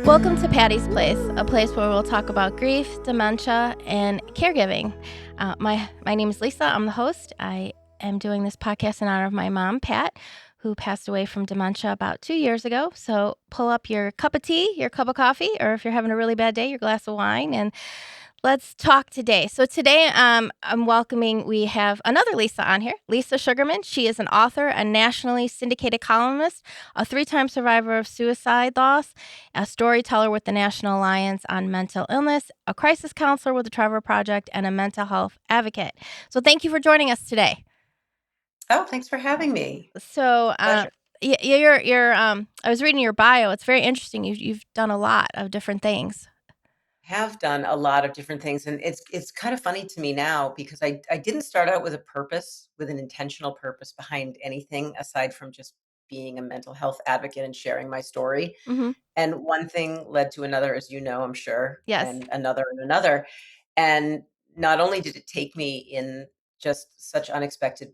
Welcome to Patty's Place, a place where we'll talk about grief, dementia, and caregiving. My name is Lisa. I'm the host. I am doing this podcast in honor of my mom, Pat, who passed away from dementia about 2 years ago. So pull up your cup of tea, your cup of coffee, or if you're having a really bad day, your glass of wine, and let's talk today. So today, we have another Lisa on here, Lisa Sugarman. She is an author, a nationally syndicated columnist, a three-time survivor of suicide loss, a storyteller with the National Alliance on Mental Illness, a crisis counselor with the Trevor Project, and a mental health advocate. So thank you for joining us today. Oh, thanks for having me. So, Pleasure. I was reading your bio. It's very interesting. You've done a lot of different things. Have done a lot of different things, and it's kind of funny to me now because I didn't start out with a purpose, with an intentional purpose behind anything aside from just being a mental health advocate and sharing my story. Mm-hmm. And one thing led to another, as you know, I'm sure, Yes. and another and another. And not only did it take me in just such unexpected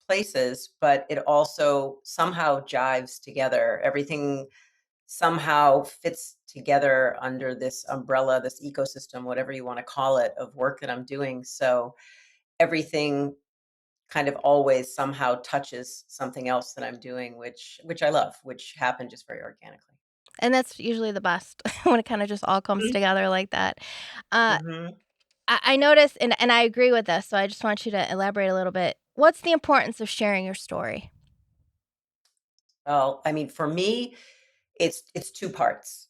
places, but it also somehow jives together. Everything somehow fits together under this umbrella, this ecosystem, whatever you want to call it, of work that I'm doing. So everything kind of always somehow touches something else that I'm doing, which I love, which happened just very organically. And that's usually the best when it kinda just all comes together like that. Uh, Mm-hmm. I noticed and I agree with this, so I just want you to elaborate a little bit. What's the importance of sharing your story? Well, I mean, for me, it's two parts.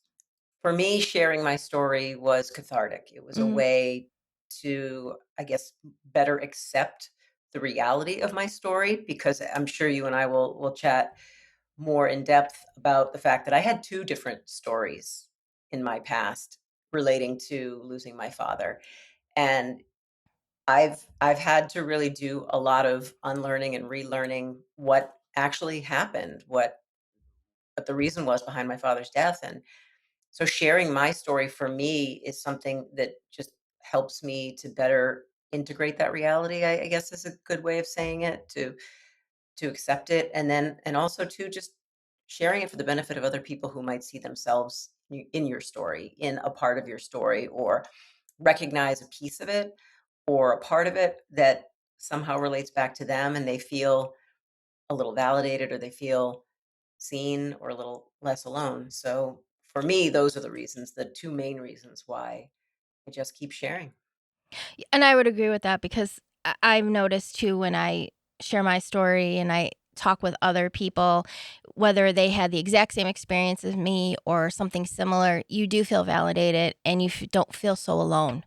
For me, sharing my story was cathartic. It was a Mhm. way to, I guess, better accept the reality of my story because I'm sure you and I will chat more in depth about the fact that I had two different stories in my past relating to losing my father. And I've had to really do a lot of unlearning and relearning what actually happened, what the reason was behind my father's death. And so sharing my story for me is something that just helps me to better integrate that reality, I guess is a good way of saying it, to accept it. And then and also to just sharing it for the benefit of other people who might see themselves in your story, in a part of your story, or recognize a piece of it or a part of it that somehow relates back to them and they feel a little validated or they feel seen or a little less alone. So for me, those are the reasons, the two main reasons why I just keep sharing. And I would agree with that because I've noticed too when I share my story and I talk with other people, whether they had the exact same experience as me or something similar, you do feel validated and don't feel so alone.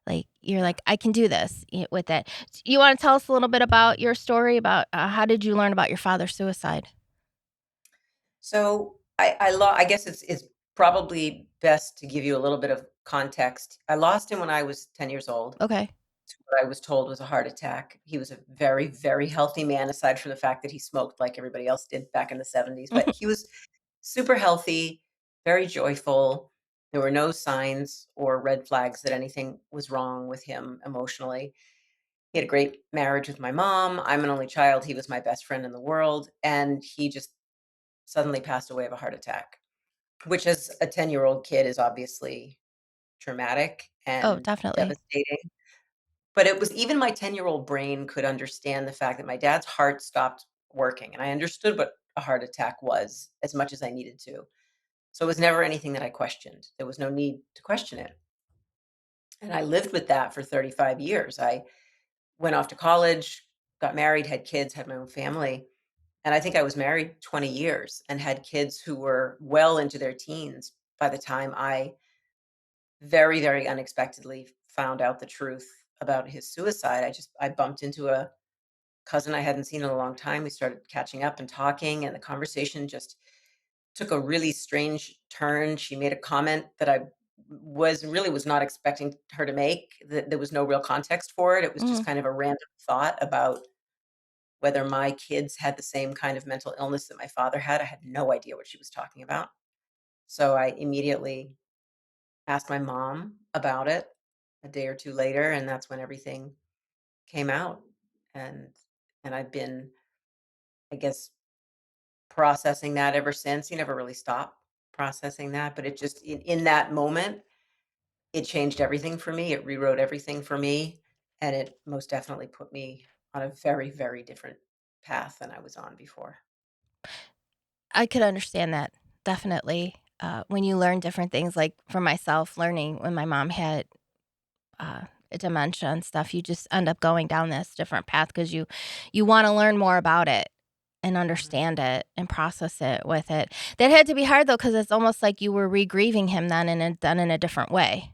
Like, you're Yeah. like, "I can do this," with it. You wanna tell us a little bit about your story about, how did you learn about your father's suicide? So I guess it's probably best to give you a little bit of context. I lost him when I was 10 years old. Okay. To what I was told was a heart attack. He was a very, very healthy man, aside from the fact that he smoked like everybody else did back in the 70s. But he was super healthy, very joyful. There were no signs or red flags that anything was wrong with him emotionally. He had a great marriage with my mom. I'm an only child. He was my best friend in the world. And he just suddenly passed away of a heart attack, which as a 10-year-old kid is obviously traumatic Oh, and definitely. devastating. But it was even my 10-year-old brain could understand the fact that my dad's heart stopped working, and I understood what a heart attack was as much as I needed to. So it was never anything that I questioned. There was no need to question it. And I lived with that for 35 years. I went off to college, got married, had kids, had my own family. And I think I was married 20 years and had kids who were well into their teens by the time I very, very unexpectedly found out the truth about his suicide. I bumped into a cousin I hadn't seen in a long time. We started catching up and talking, and the conversation just took a really strange turn. She made a comment that I was not expecting her to make. That there was no real context for it. It was just Mhm. kind of a random thought about whether my kids had the same kind of mental illness that my father had. I had no idea what she was talking about. So I immediately asked my mom about it a day or two later, and that's when everything came out. And and I've been, I guess, processing that ever since. He never really stopped processing that, but it just in that moment, it changed everything for me, it rewrote everything for me, and it most definitely put me on a very, very different path than I was on before. I could understand that, definitely. When you learn different things, like for myself, learning when my mom had uh, dementia and stuff, you just end up going down this different path because you want to learn more about it and Mhm. understand it and process it with it. That had to be hard though, because it's almost like you were re-grieving him then done in a different way.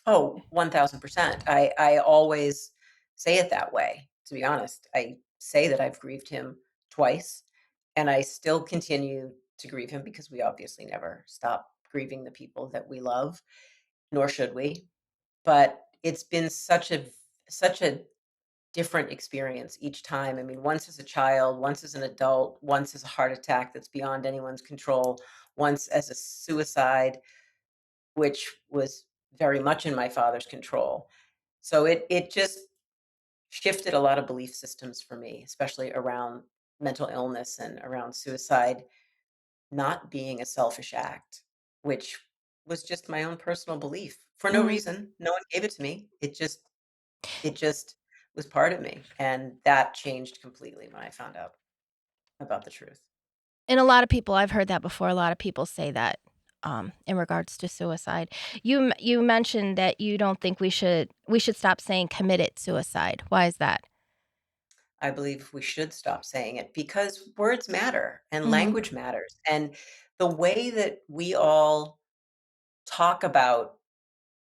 Oh, 1000%. I always say it that way, to be honest. I say that I've grieved him twice, and I still continue to grieve him because we obviously never stop grieving the people that we love, nor should we. But it's been such a different experience each time. I mean, once as a child, once as an adult, once as a heart attack that's beyond anyone's control, once as a suicide, which was very much in my father's control. So it just shifted a lot of belief systems for me, especially around mental illness and around suicide not being a selfish act, which was just my own personal belief for no Mhm. reason. No one gave it to me. It just was part of me, and that changed completely when I found out about the truth. And a lot of people, I've heard that before. A lot of people say that in regards to suicide. You mentioned that you don't think we should stop saying committed suicide. Why is that? I believe we should stop saying it because words matter and Mhm. language matters, and the way that we all talk about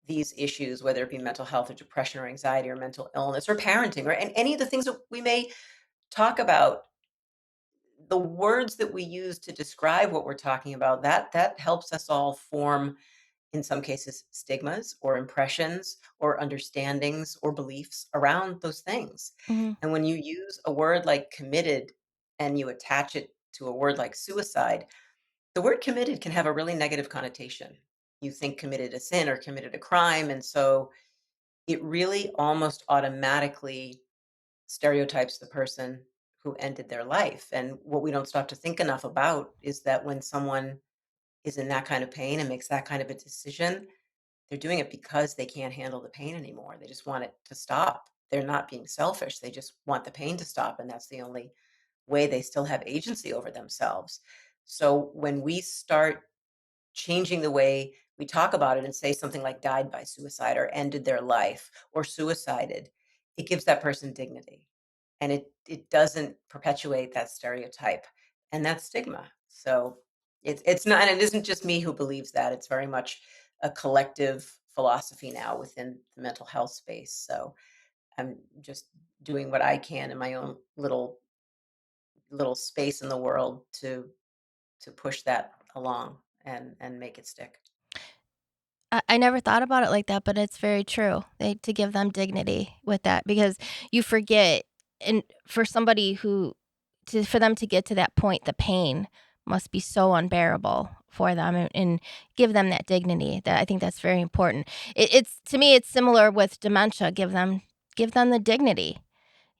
these issues, whether it be mental health or depression or anxiety or mental illness or parenting or and any of the things that we may talk about, the words that we use to describe what we're talking about, that helps us all form, in some cases, stigmas or impressions or understandings or beliefs around those things. Mhm. And when you use a word like committed and you attach it to a word like suicide, the word committed can have a really negative connotation. You think committed a sin or committed a crime. And so it really almost automatically stereotypes the person who ended their life. And what we don't stop to think enough about is that when someone is in that kind of pain and makes that kind of a decision, they're doing it because they can't handle the pain anymore. They just want it to stop. They're not being selfish. They just want the pain to stop. And that's the only way they still have agency over themselves. So when we start changing the way we talk about it and say something like died by suicide or ended their life or suicided, it gives that person dignity. And it doesn't perpetuate that stereotype and that stigma. So it's not, and it isn't just me who believes that. It's very much a collective philosophy now within the mental health space. So I'm just doing what I can in my own little space in the world to push that along and make it stick. I never thought about it like that, but it's very true. To give them dignity with that because you forget, and for somebody for them to get to that point, the pain must be so unbearable for them, and give them that dignity. That I think that's very important. It's to me, it's similar with dementia. Give them the dignity.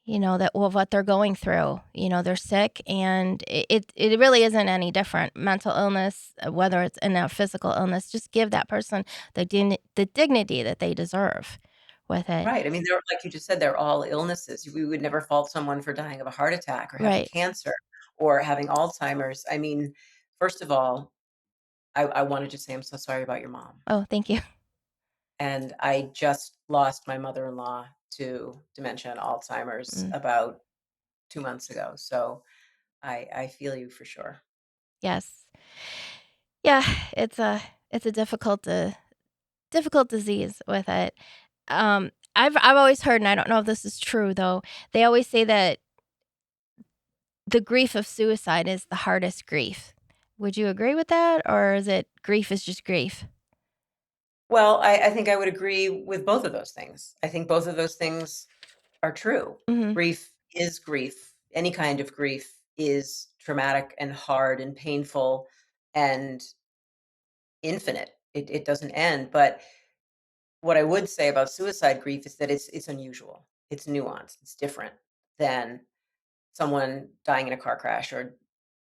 That of what they're going through. They're sick, and it really isn't any different. Mental illness, whether it's in a physical illness, just give that person the dignity that they deserve with it. Right, I mean, they're like you just said, they're all illnesses. We would never fault someone for dying of a heart attack or having Right. cancer or having Alzheimer's. I mean, first of all, I wanna just say I'm so sorry about your mom, Oh, thank you. and I just lost my mother-in-law to dementia and Alzheimer's Mm, about 2 months ago, so I feel you for sure. yes. Yeah, it's a difficult disease with it. I've always heard, and I don't know if this is true though. They always say that the grief of suicide is the hardest grief. Would you agree with that, or is it grief is just grief? Well, I think I would agree with both of those things. I think both of those things are true. Mhm. Grief is grief. Any kind of grief is traumatic and hard and painful and infinite. It doesn't end. But what I would say about suicide grief is that it's unusual. It's nuanced. It's different than someone dying in a car crash or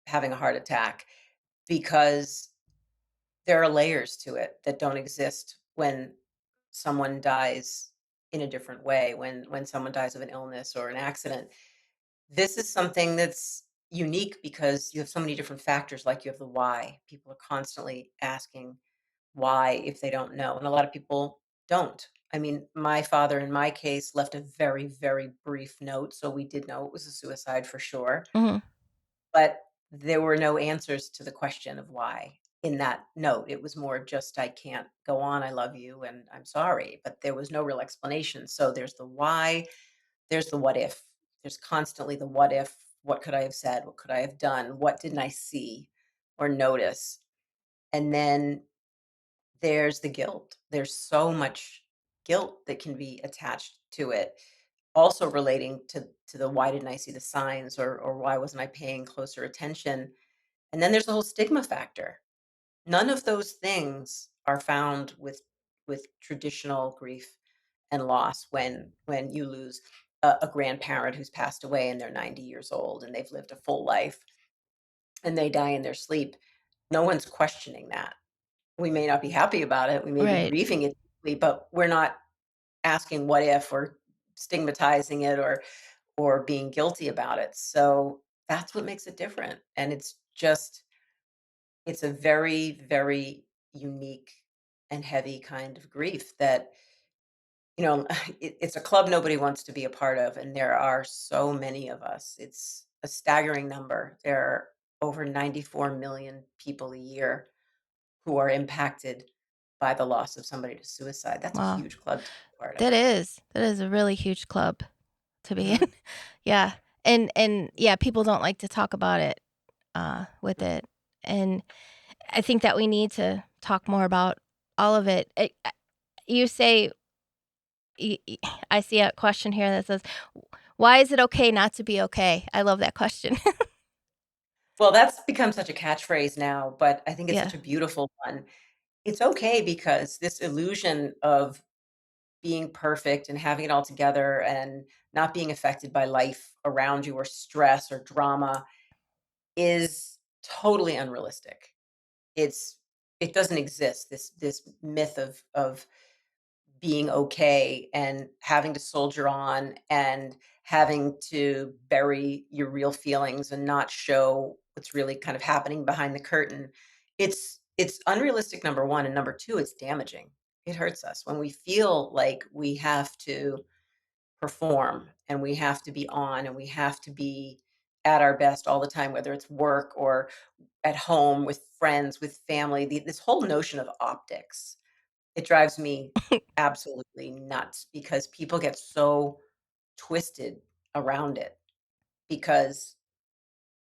having a heart attack because there are layers to it that don't exist when someone dies in a different way, when someone dies of an illness or an accident. This is something that's unique because you have so many different factors, like you have the why. People are constantly asking why if they don't know, and a lot of people don't. I mean, my father, in my case, left a very, very brief note, so we did know it was a suicide for sure, Mhm. but there were no answers to the question of why in that note. It was more just, "I can't go on, I love you, and I'm sorry," but there was no real explanation. So there's the why, there's the what if. There's constantly the what if. What could I have said? What could I have done? What didn't I see or notice? And then there's the guilt. There's so much guilt that can be attached to it. Also relating to the why didn't I see the signs, or why wasn't I paying closer attention? And then there's the whole stigma factor. None of those things are found with traditional grief and loss when you lose a grandparent who's passed away and they're 90 years old and they've lived a full life and they die in their sleep. No one's questioning that. We may not be happy about it. We may be Right. grieving it deeply, but we're not asking what if or stigmatizing it or being guilty about it. So that's what makes it different. And it's a very, very unique and heavy kind of grief that, it's a club nobody wants to be a part of. And there are so many of us. It's a staggering number. There are over 94 million people a year who are impacted by the loss of somebody to suicide. That's a Wow. huge club to be a part of. That is a really huge club to be in. Mhm. Yeah. And yeah, people don't like to talk about it with Mhm. it. And I think that we need to talk more about all of it. You say I see a question here that says, "Why is it okay not to be okay?" I love that question. Well, that's become such a catchphrase now, but I think it's Yeah. such a beautiful one. It's okay because this illusion of being perfect and having it all together and not being affected by life around you or stress or drama is totally unrealistic. It's it doesn't exist. This myth of being okay and having to soldier on and having to bury your real feelings and not show what's really kind of happening behind the curtain. It's unrealistic, number 1, and number 2, it's damaging. It hurts us when we feel like we have to perform and we have to be on and we have to be at our best all the time, whether it's work or at home with friends, with family. This whole notion of optics, it drives me absolutely nuts because people get so twisted around it because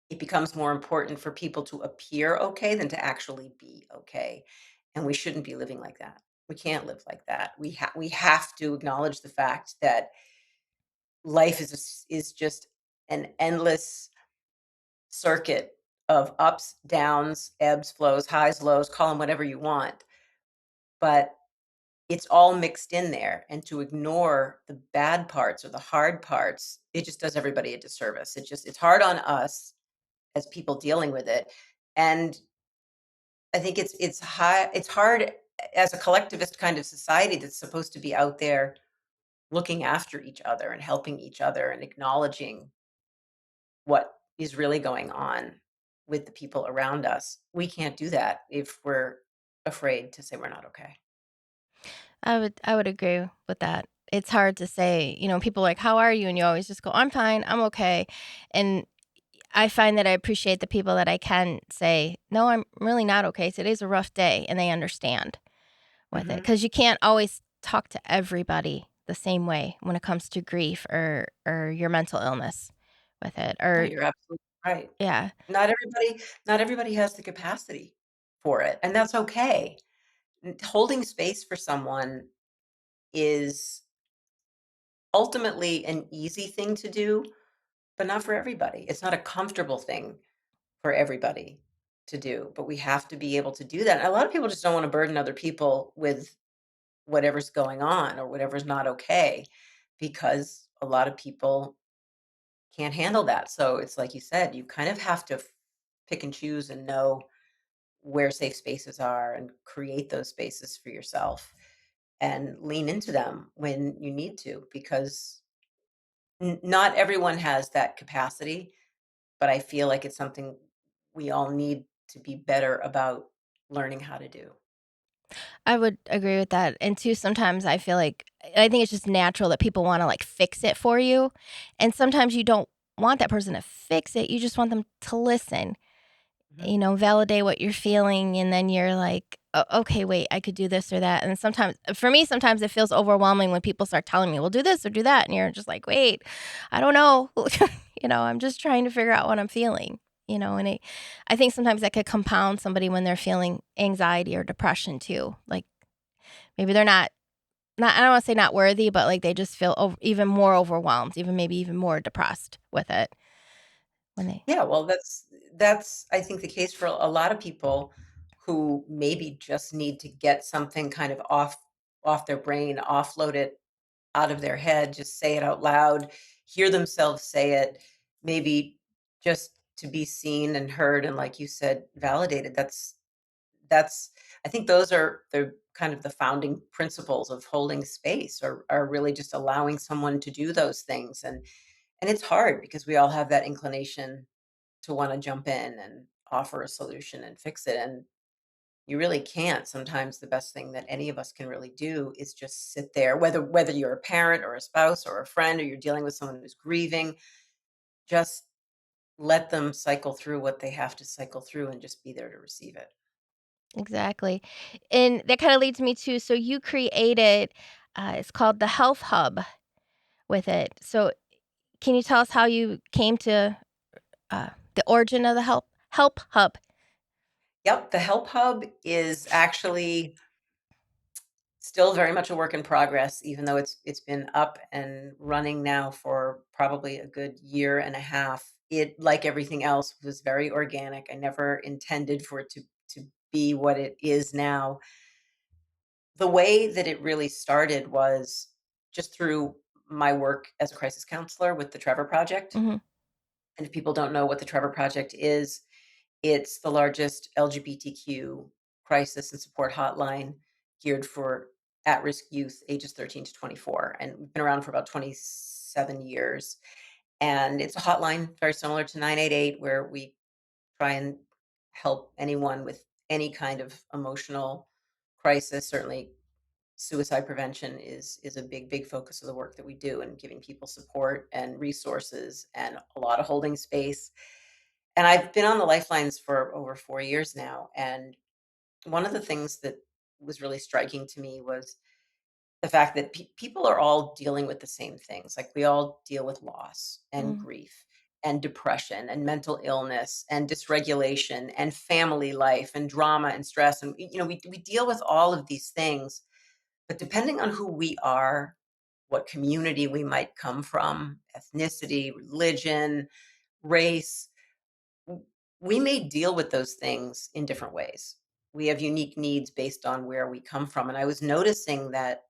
it becomes more important for people to appear okay than to actually be okay. And we shouldn't be living like that. We can't live like that. We have to acknowledge the fact that life is just an endless circuit of ups, downs, ebbs, flows, highs, lows, call them whatever you want. But it's all mixed in there, and to ignore the bad parts or the hard parts, it just does everybody a disservice. It's hard on us as people dealing with it, and I think it's hard as a collectivist kind of society that's supposed to be out there looking after each other and helping each other and acknowledging what is really going on with the people around us. We can't do that if we're afraid to say we're not okay. I would agree with that. It's hard to say, people are like, "How are you?" And you always just go, "I'm fine. I'm okay." And I find that I appreciate the people that I can say, "No, I'm really not okay. Today's a rough day," and they understand with it. Mhm. Because you can't always talk to everybody the same way when it comes to grief or your mental illness with it. No, Or you're absolutely right. yeah. Not everybody has the capacity for it, and that's okay. Holding space for someone is ultimately an easy thing to do, but not for everybody. It's not a comfortable thing for everybody to do, but we have to be able to do that. And a lot of people just don't want to burden other people with whatever's going on or whatever's not okay because a lot of people can't handle that. So it's like you said, you kind of have to pick and choose and know where safe spaces are and create those spaces for yourself and lean into them when you need to, because not everyone has that capacity, but I feel like it's something we all need to be better about learning how to do. I would agree with that. And two, sometimes I feel like I think it's just natural that people wanna, like, fix it for you, and sometimes you don't want that person to fix it, you just want them to listen, Mhm. validate what you're feeling, and then you're like, okay, wait, I could do this or that." And sometimes for me, sometimes it feels overwhelming when people start telling me, "Well, do this or do that," and you're just like, "Wait, I don't know." I'm just trying to figure out what I'm feeling, and I think sometimes that could compound somebody when they're feeling anxiety or depression too. Like, maybe they're not I don't wanna say not worthy, but, like, they just feel even more overwhelmed, even maybe even more depressed with it when they Yeah, well, that's I think the case for a lot of people who maybe just need to get something kind of off their brain, offload it out of their head, just say it out loud, hear themselves say it, maybe just to be seen and heard and, like you said, validated. That's I think those are the kind of the founding principles of holding space, are really just allowing someone to do those things. And it's hard because we all have that inclination to wanna jump in and offer a solution and fix it, and you really can't. Sometimes the best thing that any of us can really do is just sit there, whether you're a parent or a spouse or a friend or you're dealing with someone who's grieving, just let them cycle through what they have to cycle through and just be there to receive it. exactly. And that kinda leads me to, so you created, it's called the Health Hub with it. So can you tell us how you came to, the origin of the Help Hub? Yep, the Help Hub is actually still very much a work in progress, even though it's been up and running now for probably a good year and a half. It, like everything else, was very organic. I never intended for it to be what it is now. The way that it really started was just through my work as a crisis counselor with the Trevor Project. Mhm, And if people don't know what the Trevor Project is, it's the largest LGBTQ crisis and support hotline geared for at-risk youth ages 13 to 24, and we've been around for about 27 years, and it's a hotline very similar to 988, where we try and help anyone with any kind of emotional crisis. Certainly, suicide prevention is a big focus of the work that we do, and giving people support and resources and a lot of holding space. And I've been on the lifelines for over 4 years now, and one of the things that was really striking to me was the fact that people are all dealing with the same things. Like, we all deal with loss and mhm, grief and depression and mental illness and dysregulation and family life and drama and stress, and, we deal with all of these things, but depending on who we are, what community we might come from, ethnicity, religion, race, w- we may deal with those things in different ways. We have unique needs based on where we come from. And I was noticing that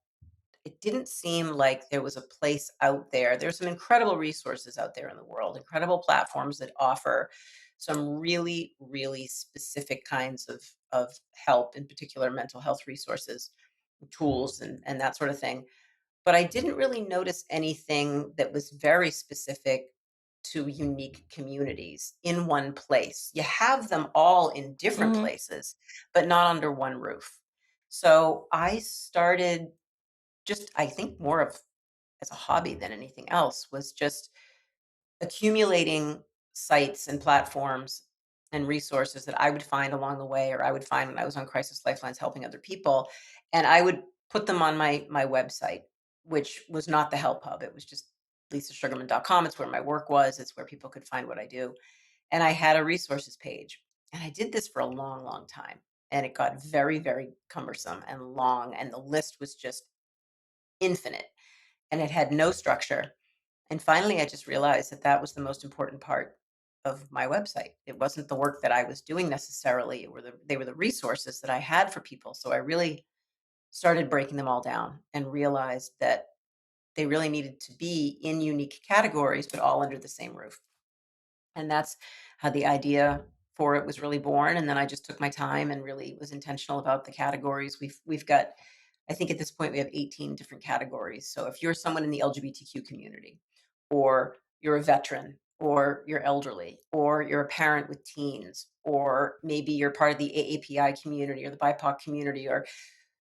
it didn't seem like there was a place out there. There's some incredible resources out there in the world, incredible platforms that offer some really specific kinds of help, in particular mental health resources, tools, and that sort of thing. But I didn't really notice anything that was very specific to unique communities in one place. You have them all in different mhm, places, but not under one roof. So I started, just, I think, more of as a hobby than anything else, was just accumulating sites and platforms and resources that I would find along the way, or I would find when I was on Crisis Lifelines helping other people, and I would put them on my website, which was not the Help Hub. It was just lisasugarman.com. It's where my work was. It's where people could find what I do. And I had a resources page. And I did this for a long time. And it got very cumbersome and long. And the list was just infinite. And it had no structure. And finally, I just realized that that was the most important part of my website. It wasn't the work that I was doing necessarily. They were the resources that I had for people. So I really started breaking them all down and realized that they really needed to be in unique categories, but all under the same roof. And that's how the idea before it was really born, and then I just took my time and really was intentional about the categories. We've got, I think at this point we have 18 different categories. So if you're someone in the LGBTQ community, or you're a veteran, or you're elderly, or you're a parent with teens, or maybe you're part of the AAPI community or the BIPOC community, or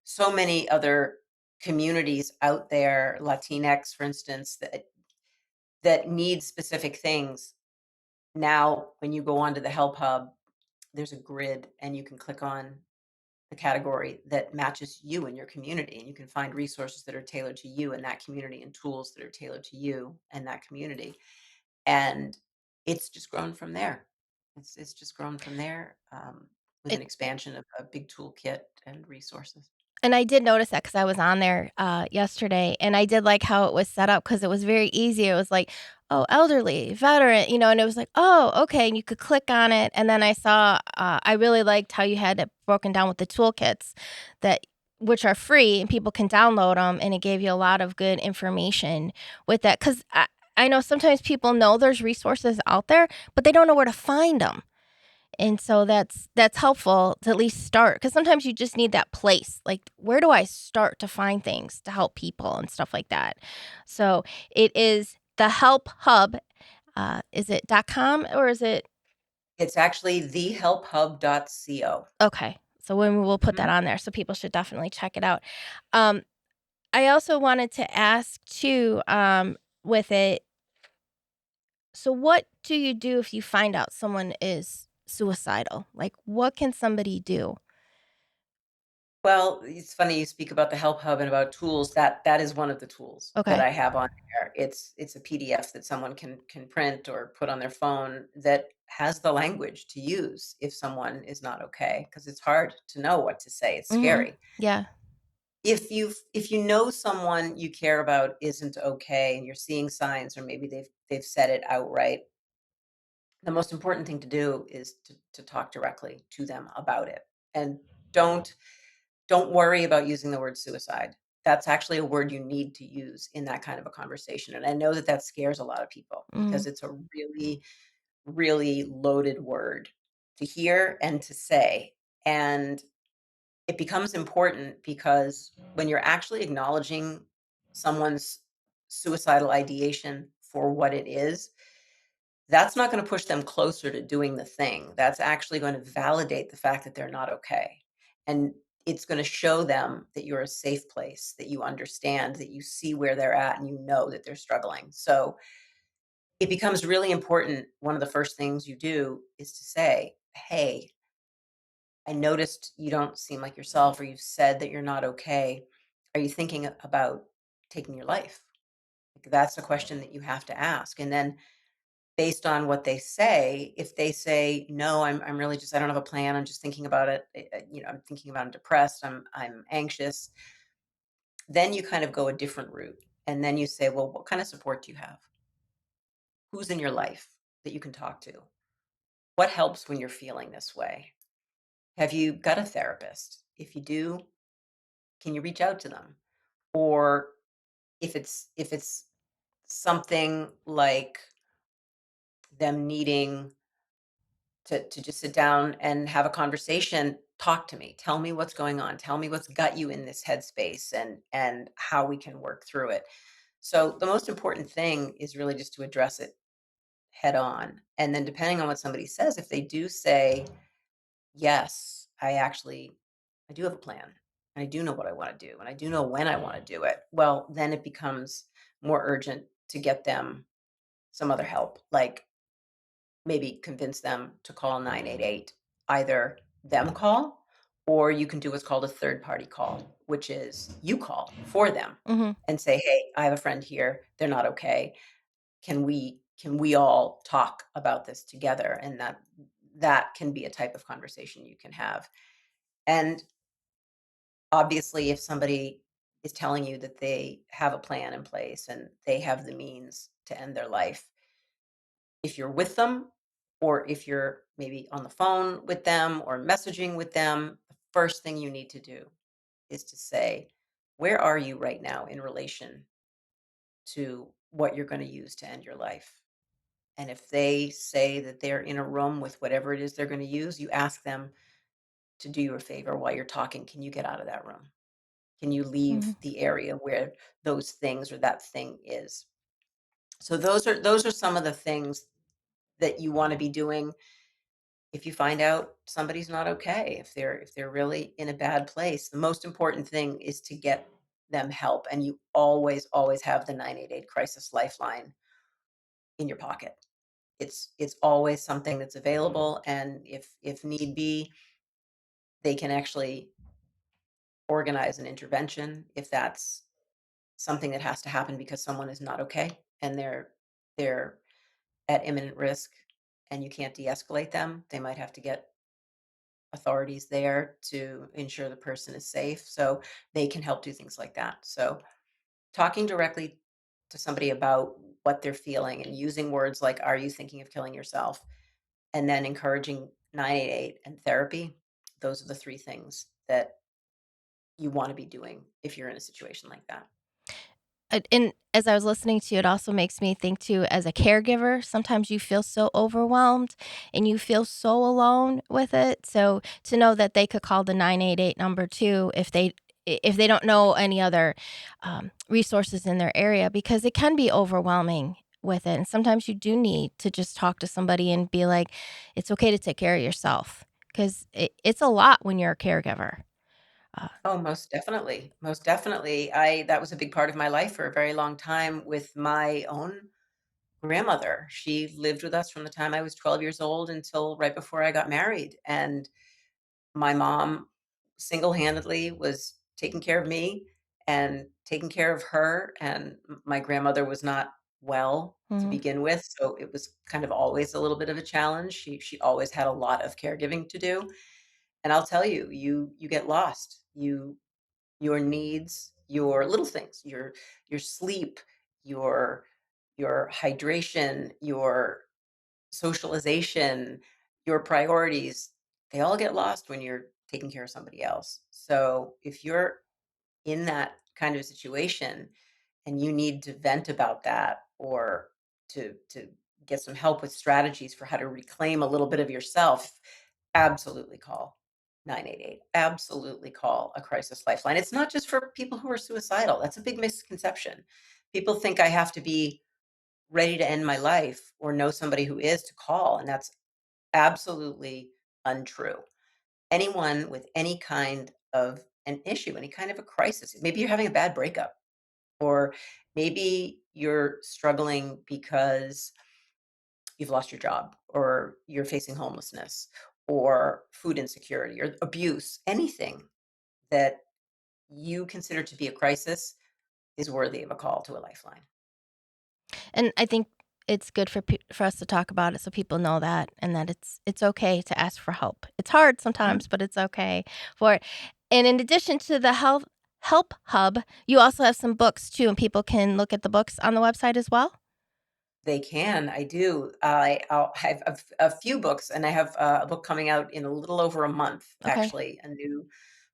so many other communities out there, Latinx, for instance, that need specific things. Now, when you go onto the Help Hub, there's a grid and you can click on the category that matches you and your community, and you can find resources that are tailored to you and that community and tools that are tailored to you and that community. And it's just grown from there. It's just grown from there, with an expansion of a big toolkit and resources. And I did notice that because I was on there, yesterday, and I did like how it was set up because it was very easy. It was like, "Oh, elderly, veteran," and it was like, "Oh, okay," and you could click on it, and then I saw, I really liked how you had it broken down with the toolkits that which are free and people can download them, and it gave you a lot of good information with that. Because I know sometimes people know there's resources out there, but they don't know where to find them. And so that's helpful to at least start because sometimes you just need that place. Like, where do I start to find things to help people and stuff like that? So it is the Help Hub. Is it .com or is it It's actually thehelphub.co. okay? So when we'll put that Mhm. on there, so people should definitely check it out. Um, I also wanted to ask too, with it. So what do you do if you find out someone is suicidal? Like, what can somebody do? Well, it's funny you speak about the Help Hub and about tools. That is one of the tools that Okay. I have on there. It's a PDF that someone can print or put on their phone that has the language to use if someone is not okay, because it's hard to know what to say. It's Mhm. scary. Yeah. If you know someone you care about isn't okay and you're seeing signs, or maybe they've said it outright, the most important thing to do is to talk directly to them about it. And don't don't worry about using the word suicide. That's actually a word you need to use in that kind of a conversation. And I know that that scares a lot of people Mhm. because it's a really, really loaded word to hear and to say. And it becomes important because when you're actually acknowledging someone's suicidal ideation for what it is, that's not going to push them closer to doing the thing. That's actually going to validate the fact that they're not okay. And it's going to show them that you're a safe place, that you understand, that you see where they're at, and you know that they're struggling. So it becomes really important. One of the first things you do is to say, "Hey, I noticed you don't seem like yourself, or you've said that you're not okay. Are you thinking about taking your life?" Like, that's a question that you have to ask. And then based on what they say, if they say, "No, I'm really just I don't have a plan. I'm just thinking about it. I'm thinking about I'm depressed. I'm anxious." Then you kind of go a different route. And then you say, "Well, what kind of support do you have? Who's in your life that you can talk to? What helps when you're feeling this way? Have you got a therapist? If you do, can you reach out to them?" Or if it's something like them needing to just sit down and have a conversation, talk to me, tell me what's going on, tell me what's got you in this headspace, and how we can work through it. So the most important thing is really just to address it head on. And then depending on what somebody says, if they do say, "Yes, I do have a plan, and I do know what I want to do, and I do know when I want to do it," well, then it becomes more urgent to get them some other help, like maybe convince them to call 988. Either them call, or you can do what's called a third party call, which is you call for them Mhm. and say, "Hey, I have a friend here. They're not okay. Can we all talk about this together?" And that can be a type of conversation you can have. And obviously, if somebody is telling you that they have a plan in place and they have the means to end their life, if you're with them, or if you're maybe on the phone with them or messaging with them, the first thing you need to do is to say, "Where are you right now in relation to what you're going to use to end your life?" And if they say that they're in a room with whatever it is they're going to use, you ask them to do you a favor while you're talking. Can you get out of that room? Can you leave Mhm. the area where those things or that thing is? So those are some of the things that you want to be doing if you find out somebody's not okay, if they're really in a bad place. The most important thing is to get them help, and you always have the 988 crisis lifeline in your pocket. It's always something that's available, and if need be, they can actually organize an intervention if that's something that has to happen because someone is not okay and they're at imminent risk and you can't de-escalate them. They might have to get authorities there to ensure the person is safe, so they can help do things like that. So, talking directly to somebody about what they're feeling and using words like, "Are you thinking of killing yourself?" and then encouraging 988 and therapy, those are the 3 things that you wanna be doing if you're in a situation like that. And as I was listening to you, it also makes me think too, as a caregiver, sometimes you feel so overwhelmed and you feel so alone with it. So to know that they could call the 988 number too if they don't know any other resources in their area, because it can be overwhelming with it. And sometimes you do need to just talk to somebody and be like, it's okay to take care of yourself because it's a lot when you're a caregiver. Uh, Oh, most definitely, most definitely. I That was a big part of my life for a very long time with my own grandmother. She lived with us from the time I was 12 years old until right before I got married, and my mom single-handedly was taking care of me and taking care of her, and my grandmother was not well to mhm. begin with, so it was kind of always a little bit of a challenge. She always had a lot of caregiving to do, and I'll tell you, you get lost. Your needs, your little things, your sleep, your your hydration, your socialization, your priorities, they all get lost when you're taking care of somebody else. So if you're in that kind of situation and you need to vent about that or to get some help with strategies for how to reclaim a little bit of yourself, absolutely call 988. Absolutely call a crisis lifeline. It's not just for people who are suicidal. That's a big misconception. People think I have to be ready to end my life or know somebody who is to call, and that's absolutely untrue. Anyone with any kind of an issue, any kind of a crisis, maybe you're having a bad breakup, or maybe you're struggling because you've lost your job, or you're facing homelessness, or food insecurity, or abuse, anything that you consider to be a crisis is worthy of a call to a lifeline. And I think it's good for us to talk about it so people know that and that it's okay to ask for help. It's hard sometimes, but it's okay for it. And in addition to the help hub, you also have some books too, and people can look at the books on the website as well? They can, I do. I'll have a few books, and I have a book coming out in a little over a month, Okay. actually. A new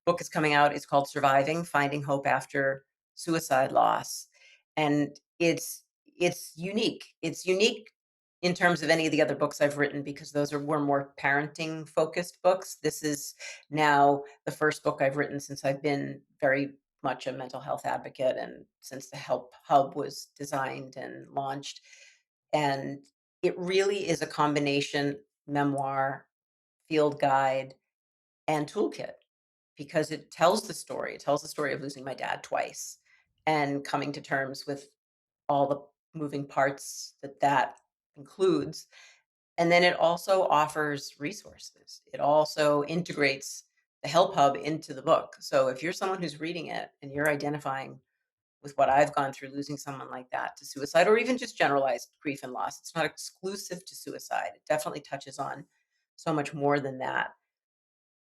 book is coming out. It's called Surviving: Finding Hope After Suicide Loss, and it's unique. It's unique in terms of any of the other books I've written because those were more parenting focused books. This is now the first book I've written since I've been very much a mental health advocate and since the Help Hub was designed and launched, and it really is a combination memoir, field guide, and toolkit because it tells the story. It tells the story of losing my dad twice and coming to terms with all the moving parts that that includes. And then it also offers resources. It also integrates the Help Hub into the book. So if you're someone who's reading it and you're identifying with what I've gone through losing someone like that to suicide or even just generalized grief and loss. It's not exclusive to suicide. It definitely touches on so much more than that.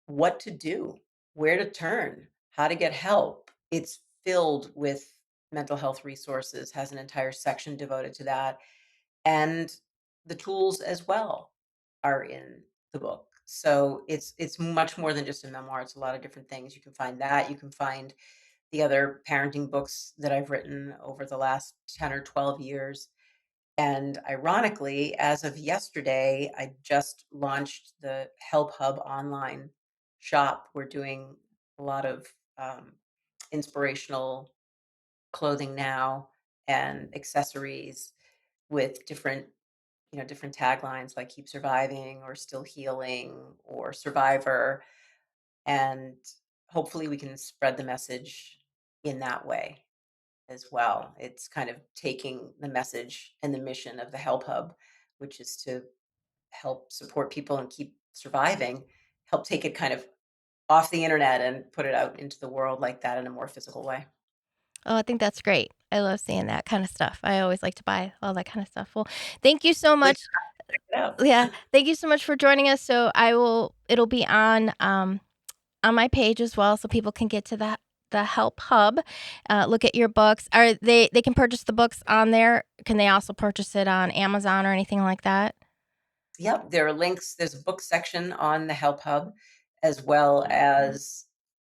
What to do, where to turn, how to get help. It's filled with mental health resources, has an entire section devoted to that. And the tools as well are in the book. So it's much more than just a memoir. It's a lot of different things. You can find that. You can find the other parenting books that I've written over the last 10 or 12 years. And ironically, as of yesterday, I just launched the Help Hub online shop. We're doing a lot of um, inspirational clothing now and accessories with different taglines like keep surviving or still healing or survivor. And hopefully we can spread the message in that way as well. It's kind of taking the message and the mission of the Help Hub, which is to help support people and keep surviving, help take it kind of off the internet and put it out into the world like that in a more physical way. Oh, I think that's great. I love seeing that kind of stuff. I always like to buy all that kind of stuff. Well, thank you so Please much. check it out. Yeah, thank you so much for joining us. So it'll be on my page as well, so people can get to the Help Hub, look at your books. Are they can purchase the books on there? Can they also purchase it on Amazon or anything like that? Yep, there are links. There's a book section on the Help Hub as well as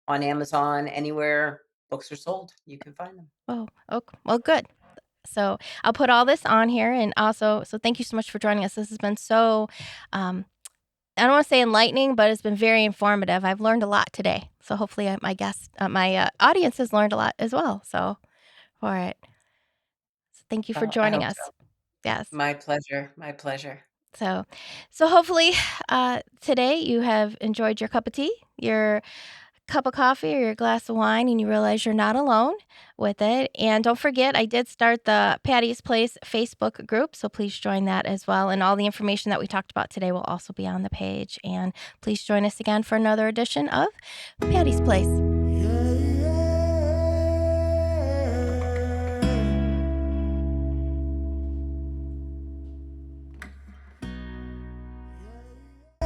on Amazon. Anywhere books are sold, you can find them. Oh, well, good. So I'll put all this on here, and also, so thank you so much for joining us. This has been so, um, I don't want to say enlightening, but it's been very informative. I've learned a lot today. So hopefully, my audience has learned a lot as well. So for it, so thank you for I joining hope so. us. Yes. My pleasure. My pleasure. So, so hopefully, today you have enjoyed your cup of tea, your cup of coffee, or your glass of wine, and you realize you're not alone with it. And don't forget, I did start the Patty's Place Facebook group, so please join that as well. And all the information that we talked about today will also be on the page. And please join us again for another edition of Patty's Place.